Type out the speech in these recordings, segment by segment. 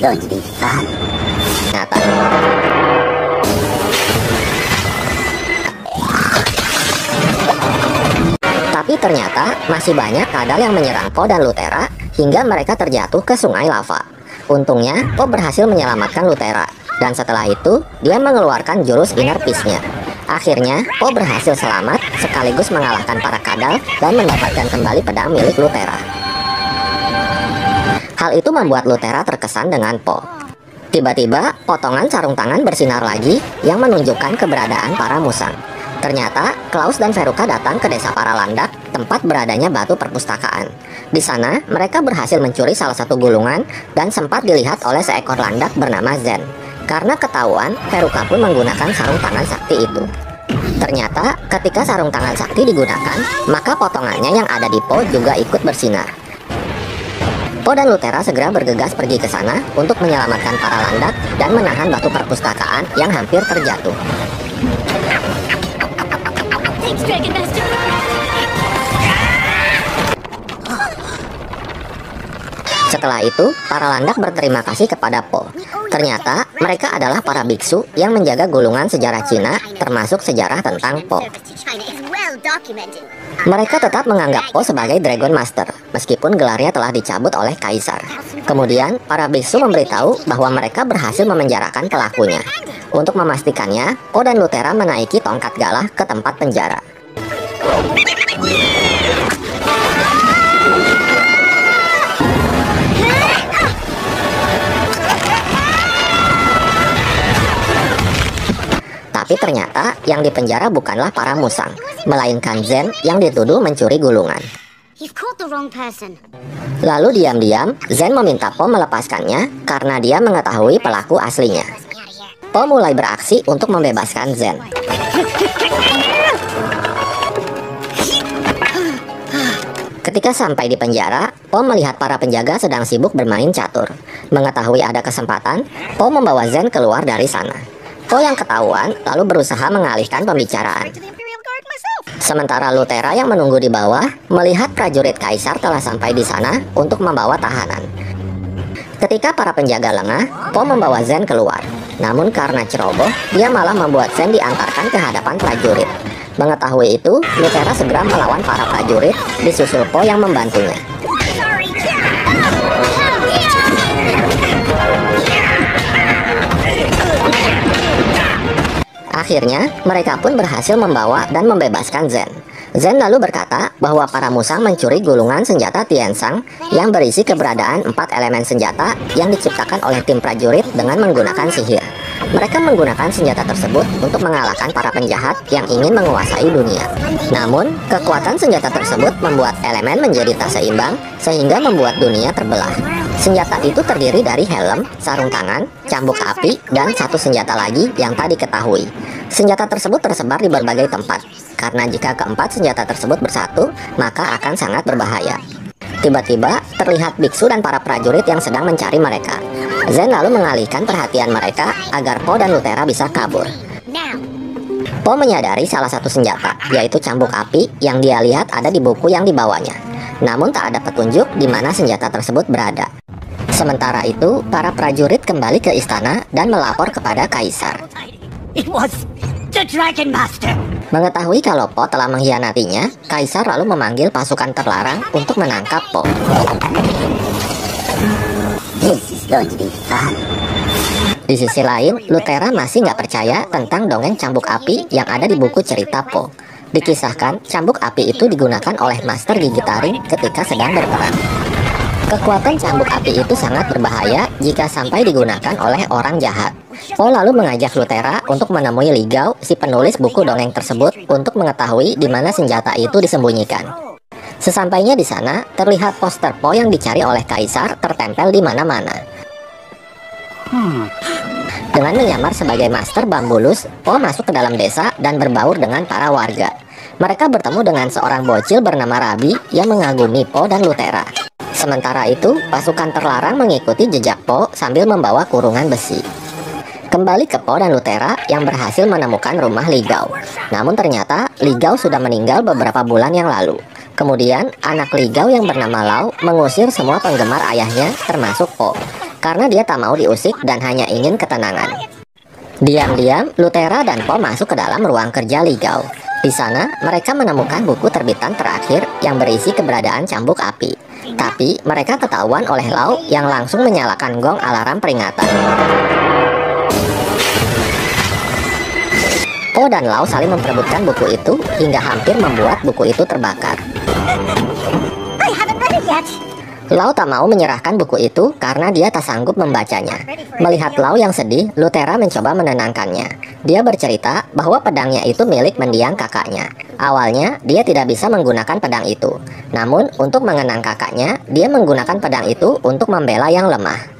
going to be fun. Nyata. Tapi ternyata masih banyak kadal yang menyerang Po dan Lutera hingga mereka terjatuh ke sungai lava. Untungnya Po berhasil menyelamatkan Lutera, dan setelah itu dia mengeluarkan jurus Inner Peace-nya. Akhirnya Po berhasil selamat sekaligus mengalahkan para kadal dan mendapatkan kembali pedang milik Lutera. Hal itu membuat Lutera terkesan dengan Po. Tiba-tiba potongan sarung tangan bersinar lagi yang menunjukkan keberadaan para musang. Ternyata Klaus dan Veruca datang ke desa para landak, tempat beradanya batu perpustakaan. Di sana mereka berhasil mencuri salah satu gulungan dan sempat dilihat oleh seekor landak bernama Zen. Karena ketahuan, Veruca pun menggunakan sarung tangan sakti itu. Ternyata ketika sarung tangan sakti digunakan, maka potongannya yang ada di Po juga ikut bersinar. Po dan Lutera segera bergegas pergi ke sana untuk menyelamatkan para landak dan menahan batu perpustakaan yang hampir terjatuh. Setelah itu, para landak berterima kasih kepada Po. Ternyata mereka adalah para biksu yang menjaga gulungan sejarah Cina, termasuk sejarah tentang Po. Mereka tetap menganggap Po sebagai Dragon Master, meskipun gelarnya telah dicabut oleh Kaisar. Kemudian, para biksu memberitahu bahwa mereka berhasil memenjarakan pelakunya. Untuk memastikannya, Po dan Lutera menaiki tongkat galah ke tempat penjara. Tapi ternyata yang dipenjara bukanlah para musang, melainkan Zen yang dituduh mencuri gulungan. Lalu diam-diam, Zen meminta Po melepaskannya karena dia mengetahui pelaku aslinya. Po mulai beraksi untuk membebaskan Zen. Ketika sampai di penjara, Po melihat para penjaga sedang sibuk bermain catur. Mengetahui ada kesempatan, Po membawa Zen keluar dari sana. Po yang ketahuan lalu berusaha mengalihkan pembicaraan. Sementara Lutera yang menunggu di bawah melihat prajurit Kaisar telah sampai di sana untuk membawa tahanan. Ketika para penjaga lengah, Po membawa Zen keluar. Namun karena ceroboh, dia malah membuat Zen diantarkan ke hadapan prajurit. Mengetahui itu, Lutera segera melawan para prajurit, disusul Po yang membantunya. Akhirnya, mereka pun berhasil membawa dan membebaskan Zen. Zen lalu berkata bahwa para musang mencuri gulungan senjata Tiansang yang berisi keberadaan 4 elemen senjata yang diciptakan oleh tim prajurit dengan menggunakan sihir. Mereka menggunakan senjata tersebut untuk mengalahkan para penjahat yang ingin menguasai dunia. Namun, kekuatan senjata tersebut membuat elemen menjadi tak seimbang sehingga membuat dunia terbelah. Senjata itu terdiri dari helm, sarung tangan, cambuk api, dan satu senjata lagi yang tak diketahui. Senjata tersebut tersebar di berbagai tempat, karena jika keempat senjata tersebut bersatu, maka akan sangat berbahaya. Tiba-tiba, terlihat biksu dan para prajurit yang sedang mencari mereka. Zen lalu mengalihkan perhatian mereka agar Po dan Lutera bisa kabur. Po menyadari salah satu senjata, yaitu cambuk api yang dia lihat ada di buku yang dibawanya. Namun tak ada petunjuk di mana senjata tersebut berada. Sementara itu, para prajurit kembali ke istana dan melapor kepada Kaisar. It was the Dragon Master. Mengetahui kalau Po telah mengkhianatinya, Kaisar lalu memanggil pasukan terlarang untuk menangkap Po. This is going to be fun. Di sisi lain, Lutera masih nggak percaya tentang dongeng cambuk api yang ada di buku cerita Po. Dikisahkan, cambuk api itu digunakan oleh Master Gigi Taring ketika sedang berperang. Kekuatan cambuk api itu sangat berbahaya jika sampai digunakan oleh orang jahat. Po lalu mengajak Lutera untuk menemui Li Gao, si penulis buku dongeng tersebut, untuk mengetahui di mana senjata itu disembunyikan. Sesampainya di sana, terlihat poster Po yang dicari oleh Kaisar tertempel di mana-mana. Dengan menyamar sebagai Master Bambulus, Po masuk ke dalam desa dan berbaur dengan para warga. Mereka bertemu dengan seorang bocil bernama Rabi yang mengagumi Po dan Lutera. Sementara itu, pasukan terlarang mengikuti jejak Po sambil membawa kurungan besi. Kembali ke Po dan Lutera yang berhasil menemukan rumah Li Gao. Namun ternyata Li Gao sudah meninggal beberapa bulan yang lalu. Kemudian anak Li Gao yang bernama Lau mengusir semua penggemar ayahnya termasuk Po. karena dia tak mau diusik dan hanya ingin ketenangan. Diam-diam, Lutera dan Po masuk ke dalam ruang kerja Li Gao. Di sana, mereka menemukan buku terbitan terakhir yang berisi keberadaan cambuk api. Tapi, mereka ketahuan oleh Lau yang langsung menyalakan gong alarm peringatan. Po dan Lau saling memperebutkan buku itu hingga hampir membuat buku itu terbakar. I haven't read it yet. Lau tak mau menyerahkan buku itu karena dia tak sanggup membacanya. Melihat Lau yang sedih, Lutera mencoba menenangkannya. Dia bercerita bahwa pedangnya itu milik mendiang kakaknya. Awalnya, dia tidak bisa menggunakan pedang itu. Namun, untuk mengenang kakaknya, dia menggunakan pedang itu untuk membela yang lemah.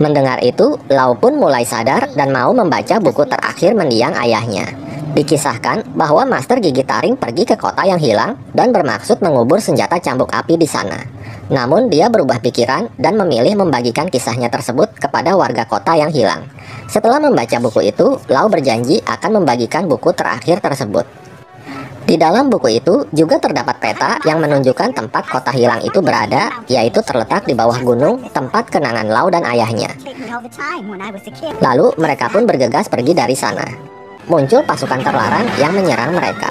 Mendengar itu, Lau pun mulai sadar dan mau membaca buku terakhir mendiang ayahnya. Dikisahkan bahwa Master Gigi Taring pergi ke kota yang hilang dan bermaksud mengubur senjata cambuk api di sana. Namun dia berubah pikiran dan memilih membagikan kisahnya tersebut kepada warga kota yang hilang. Setelah membaca buku itu, Lau berjanji akan membagikan buku terakhir tersebut. Di dalam buku itu juga terdapat peta yang menunjukkan tempat kota hilang itu berada, yaitu terletak di bawah gunung, tempat kenangan Lau dan ayahnya. Lalu mereka pun bergegas pergi dari sana. Muncul pasukan terlarang yang menyerang mereka.